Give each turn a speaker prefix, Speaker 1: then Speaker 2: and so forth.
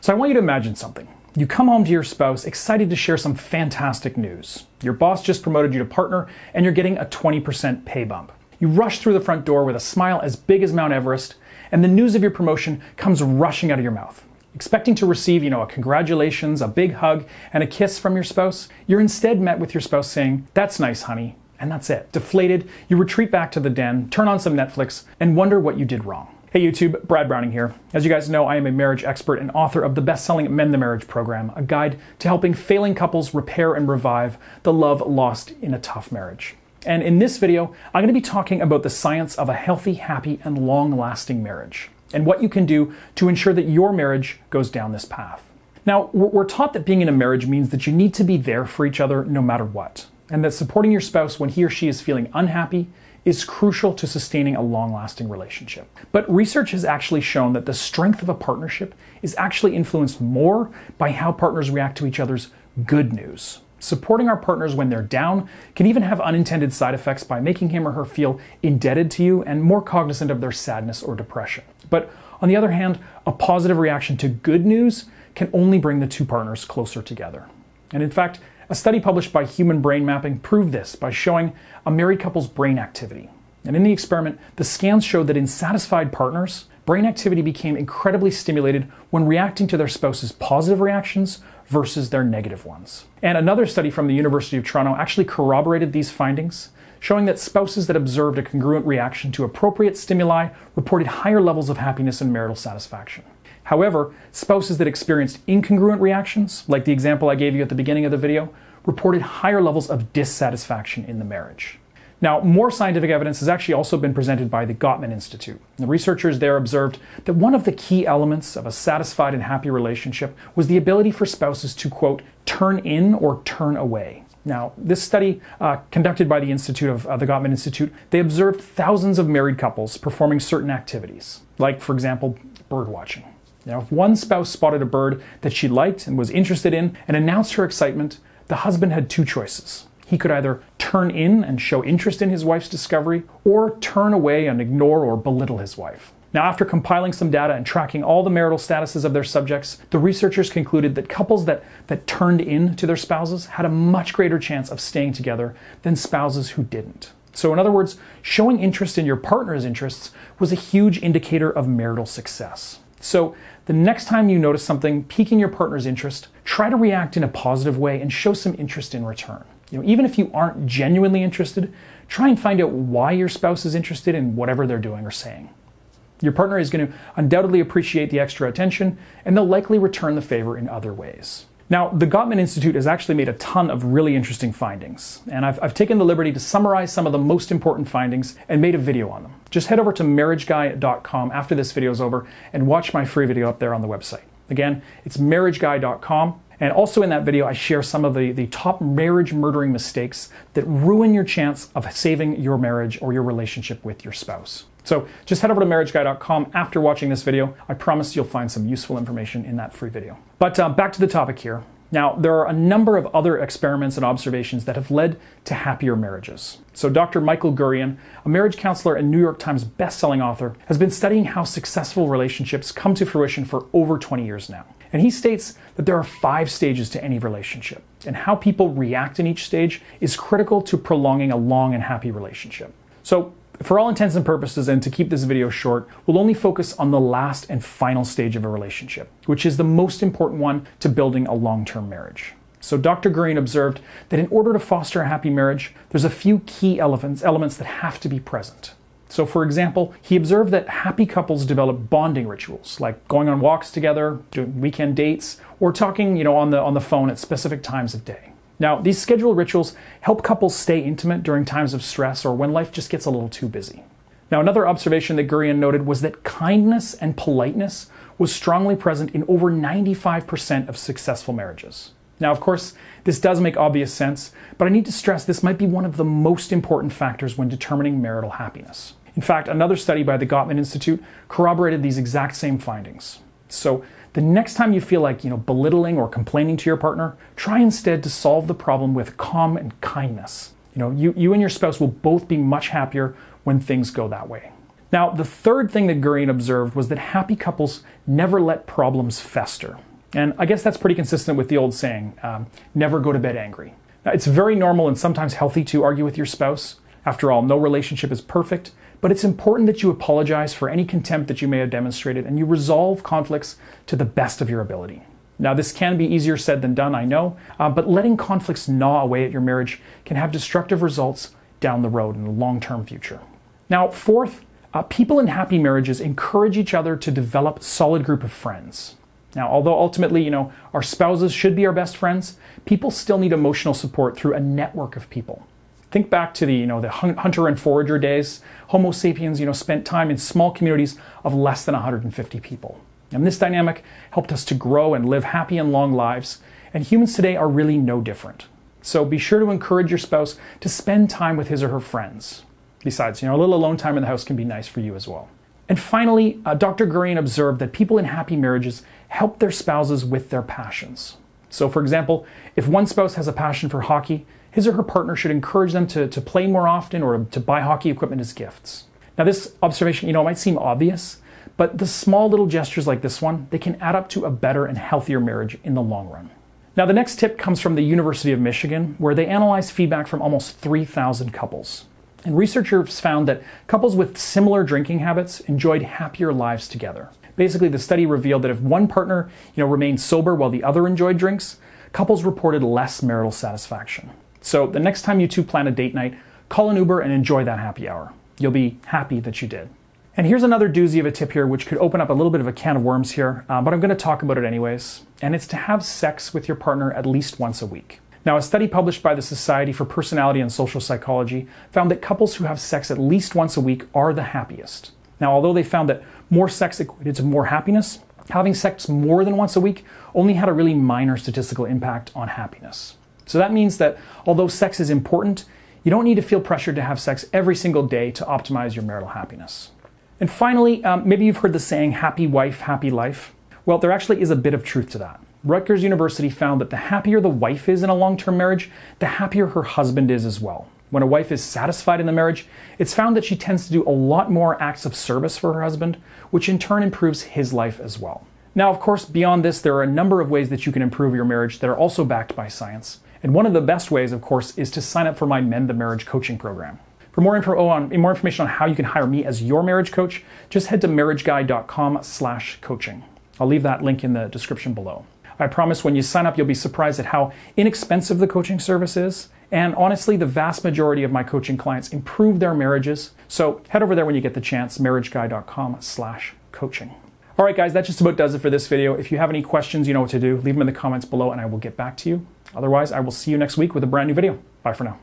Speaker 1: So I want you to imagine something. You come home to your spouse excited to share some fantastic news. Your boss just promoted you to partner and you're getting a 20% pay bump. You rush through the front door with a smile as big as Mount Everest, and the news of your promotion comes rushing out of your mouth. Expecting to receive, a congratulations, a big hug, and a kiss from your spouse, you're instead met with your spouse saying, "That's nice, honey," and that's it. Deflated, you retreat back to the den, turn on some Netflix, and wonder what you did wrong. Hey YouTube, Brad Browning here. As you guys know, I am a marriage expert and author of the best-selling Mend the Marriage program, a guide to helping failing couples repair and revive the love lost in a tough marriage. And in this video, I'm going to be talking about the science of a healthy, happy, and long-lasting marriage, and what you can do to ensure that your marriage goes down this path. Now, we're taught that being in a marriage means that you need to be there for each other no matter what, and that supporting your spouse when he or she is feeling unhappy is crucial to sustaining a long-lasting relationship. But research has actually shown that the strength of a partnership is actually influenced more by how partners react to each other's good news. Supporting our partners when they're down can even have unintended side effects by making him or her feel indebted to you and more cognizant of their sadness or depression. But on the other hand, a positive reaction to good news can only bring the two partners closer together. And in fact, a study published by Human Brain Mapping proved this by showing a married couple's brain activity. And in the experiment, the scans showed that in satisfied partners, brain activity became incredibly stimulated when reacting to their spouse's positive reactions versus their negative ones. And another study from the University of Toronto actually corroborated these findings, showing that spouses that observed a congruent reaction to appropriate stimuli reported higher levels of happiness and marital satisfaction. However, spouses that experienced incongruent reactions, like the example I gave you at the beginning of the video, reported higher levels of dissatisfaction in the marriage. Now, more scientific evidence has actually also been presented by the Gottman Institute. The researchers there observed that one of the key elements of a satisfied and happy relationship was the ability for spouses to, quote, turn in or turn away. Now, this study conducted by the the Gottman Institute, they observed thousands of married couples performing certain activities, like, for example, bird watching. Now, if one spouse spotted a bird that she liked and was interested in and announced her excitement, the husband had two choices. He could either turn in and show interest in his wife's discovery, or turn away and ignore or belittle his wife. Now, after compiling some data and tracking all the marital statuses of their subjects, the researchers concluded that couples that turned in to their spouses had a much greater chance of staying together than spouses who didn't. So in other words, showing interest in your partner's interests was a huge indicator of marital success. So the next time you notice something piquing your partner's interest, try to react in a positive way and show some interest in return. Even if you aren't genuinely interested, try and find out why your spouse is interested in whatever they're doing or saying. Your partner is going to undoubtedly appreciate the extra attention, and they'll likely return the favor in other ways. Now, the Gottman Institute has actually made a ton of really interesting findings, and I've taken the liberty to summarize some of the most important findings and made a video on them. Just head over to marriageguy.com after this video is over and watch my free video up there on the website. Again, it's marriageguy.com. And also in that video, I share some of the top marriage-murdering mistakes that ruin your chance of saving your marriage or your relationship with your spouse. So just head over to marriageguy.com after watching this video. I promise you'll find some useful information in that free video. But back to the topic here. Now, there are a number of other experiments and observations that have led to happier marriages. So Dr. Michael Gurian, a marriage counselor and New York Times best-selling author, has been studying how successful relationships come to fruition for over 20 years now. And he states that there are 5 stages to any relationship, and how people react in each stage is critical to prolonging a long and happy relationship. So, for all intents and purposes, and to keep this video short, we'll only focus on the last and final stage of a relationship, which is the most important one to building a long-term marriage. So Dr. Gurian observed that in order to foster a happy marriage, there's a few key elements that have to be present. So for example, he observed that happy couples develop bonding rituals, like going on walks together, doing weekend dates, or talking, on the phone at specific times of day. Now, these scheduled rituals help couples stay intimate during times of stress or when life just gets a little too busy. Now, another observation that Gurian noted was that kindness and politeness was strongly present in over 95% of successful marriages. Now, of course, this does make obvious sense, but I need to stress this might be one of the most important factors when determining marital happiness. In fact, another study by the Gottman Institute corroborated these exact same findings. So the next time you feel like, belittling or complaining to your partner, try instead to solve the problem with calm and kindness. You and your spouse will both be much happier when things go that way. Now, the third thing that Gurian observed was that happy couples never let problems fester. And I guess that's pretty consistent with the old saying, never go to bed angry. Now, it's very normal and sometimes healthy to argue with your spouse. After all, no relationship is perfect, but it's important that you apologize for any contempt that you may have demonstrated and you resolve conflicts to the best of your ability. Now, this can be easier said than done, I know, but letting conflicts gnaw away at your marriage can have destructive results down the road in the long-term future. Now, fourth, people in happy marriages encourage each other to develop a solid group of friends. Now, although ultimately, our spouses should be our best friends, people still need emotional support through a network of people. Think back to the hunter and forager days. Homo sapiens, spent time in small communities of less than 150 people. And this dynamic helped us to grow and live happy and long lives. And humans today are really no different. So be sure to encourage your spouse to spend time with his or her friends. Besides, a little alone time in the house can be nice for you as well. And finally, Dr. Gurian observed that people in happy marriages help their spouses with their passions. So for example, if one spouse has a passion for hockey, his or her partner should encourage them to play more often or to buy hockey equipment as gifts. Now this observation, might seem obvious, but the small little gestures like this one, they can add up to a better and healthier marriage in the long run. Now the next tip comes from the University of Michigan, where they analyzed feedback from almost 3,000 couples. And researchers found that couples with similar drinking habits enjoyed happier lives together. Basically, the study revealed that if one partner, remained sober while the other enjoyed drinks, couples reported less marital satisfaction. So the next time you two plan a date night, call an Uber and enjoy that happy hour. You'll be happy that you did. And here's another doozy of a tip here, which could open up a little bit of a can of worms here, but I'm going to talk about it anyways. And it's to have sex with your partner at least once a week. Now, a study published by the Society for Personality and Social Psychology found that couples who have sex at least once a week are the happiest. Now, although they found that more sex equated to more happiness, having sex more than once a week only had a really minor statistical impact on happiness. So that means that although sex is important, you don't need to feel pressured to have sex every single day to optimize your marital happiness. And finally, maybe you've heard the saying, happy wife, happy life. Well, there actually is a bit of truth to that. Rutgers University found that the happier the wife is in a long-term marriage, the happier her husband is as well. When a wife is satisfied in the marriage, it's found that she tends to do a lot more acts of service for her husband, which in turn improves his life as well. Now, of course, beyond this, there are a number of ways that you can improve your marriage that are also backed by science. And one of the best ways, of course, is to sign up for my Mend the Marriage coaching program. For more information on how you can hire me as your marriage coach, just head to marriageguy.com/coaching. I'll leave that link in the description below. I promise when you sign up, you'll be surprised at how inexpensive the coaching service is. And honestly, the vast majority of my coaching clients improve their marriages. So head over there when you get the chance, marriageguy.com/coaching. All right, guys, that just about does it for this video. If you have any questions, you know what to do. Leave them in the comments below and I will get back to you. Otherwise, I will see you next week with a brand new video. Bye for now.